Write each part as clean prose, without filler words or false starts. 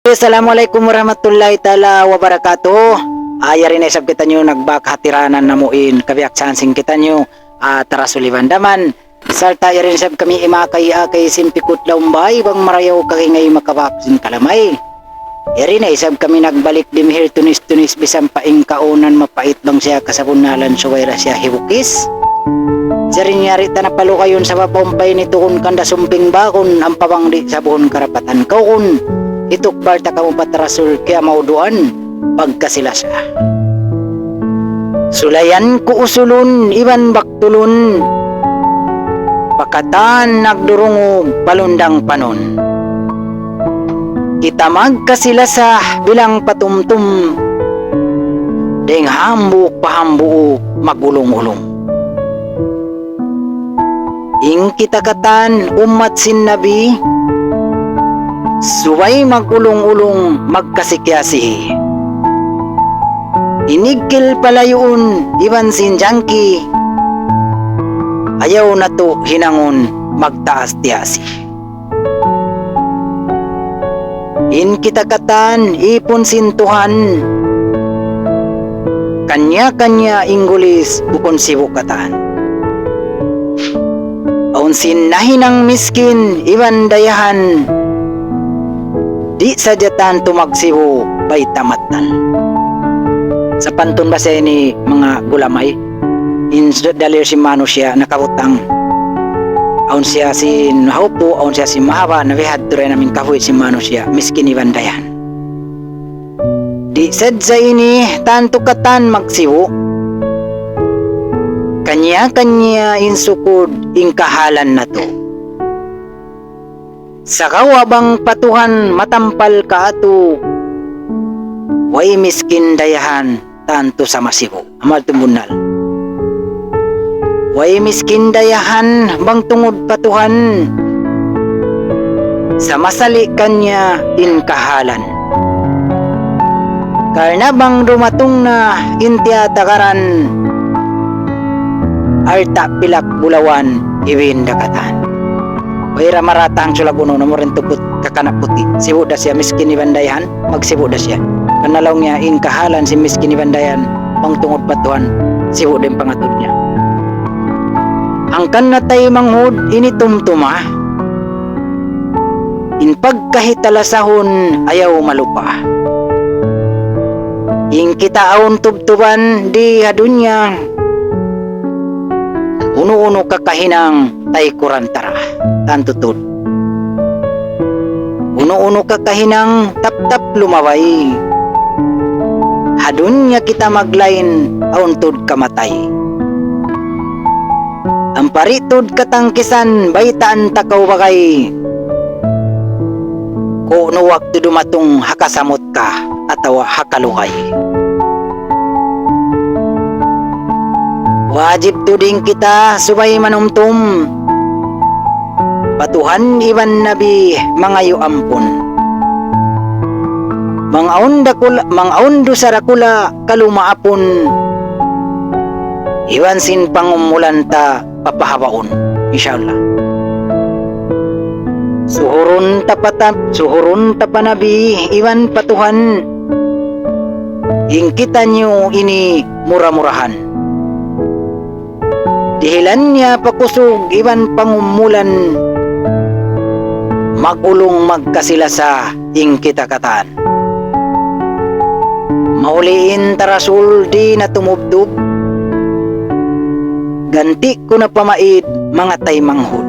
Assalamualaikum warahmatullahi ta'ala wabarakatuh. Rin ay sab kita nyo nagbakhatiranan na muin kabiyak chansing kita nyo tarasuliban daman. Salta rin sab kami imakay-akay simpikot laumbay bang marayaw kakingay makawapsin kalamay. Rin ay sab kami nagbalik dimhir tunis-tunis bisang paing kaunan mapait bang siya kasabunalan suwayra siya hiwukis. Sirin nyari tanapalo kayon sa papompay nito kun kanda sumping bakon ang pabangdi sa buhon karapatan kaun. Ituk balta kamu patrasul kaya mauduan pagkasila siya. Sulayan ko usulun iban baktulun pakatan nagdurungo palundang panon. Kita magkasila sa bilang patumtum deng hambuk pahambu magulong-ulong. Ing kita katan umat sin nabi suway magulong-ulong magkasikyasi. Inigkil palayuon iban sinjangki ayaw na to hinangon magtaas tiyasi. In kita katan ipon sintuhan kanya-kanya inggulis bukon sibukatan. Aun sin nahinang miskin iban dayahan di sajatan tumagsibo bay tamatan. Sa pantun ba siya ni mga gulamay in dalir si manusia nakabutang aun siya si haupo aun siya si mahaba na vihad turay namin kahoy si manusia miskin iban dayan. Di sadsa ini tanto katan magsibo kanya-kanya insukod ingkahalan na to. Sa kawabang patuhan matampal ka ato way miskin dayahan tanto sa masibo amal tumbunal. Way miskin dayahan bang tungod patuhan sa masali kanya inkahalan. Karna bang dumatong na intiya takaran arta pilak bulawan iwin dakatan. Wala marata ang sulabuno na mo rin tupot kakanap puti. Sibo da siya miskin ibandayan, magsibo da siya. Kanalaw niya in kahalan si miskin ibandayan, pang tungod patuhan, sibo din pangatod niya. Ang kanatay manghod initumtuma, in pagkahitalasahon ayaw malupa. In kita aon tubtuban di hadunya, uno-uno kakahinang tay kurantara tantutod. Uno-uno kakahinang tap-tap lumaway. Hadun niya kita maglain auntod kamatay. Ang paritod katangkisan baitaan takaw bagay. Kung no waktu dumatong hakasamot ka atawa hakalukay. Wajib tuding kita subay manumtum patuhan iban nabi mangayo ampun. Mangaondo sarakula kalumaapon iwan sin pangumulanta papahawaon insyaallah. Suhurun tapanabi iwan patuhan ing kita nyo ini murah-murahan. Dihilan niya pakusog iban pangumulan magulong magkasila sa ing kita katan. Mauliin tarasul di na tumubdub ganti ko na pamaid mga tay manghod.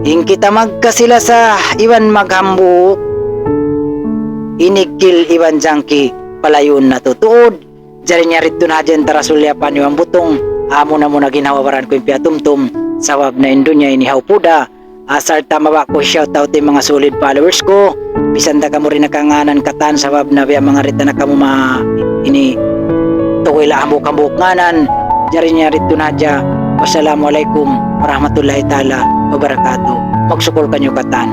Ing kita magkasila sa iban maghambuk inigkil iban jangki palayon na tutuod. Jari niya rito na dyan tarasul yapan yung butong amo na mo na ginawawaran ko yung piatumtum sawab na indunya inihaw puda. Asar tama ba ko shoutout yung mga solid followers ko bisan da ka mo rin nakanganan katan sawab na biya mga rita na kamo ini tukoy lahambuk-hambuk nganan. Jari niya rito na dyan. Wassalamualaikum warahmatullahi ta'ala wabarakatuh. Magsukol kanyo katan.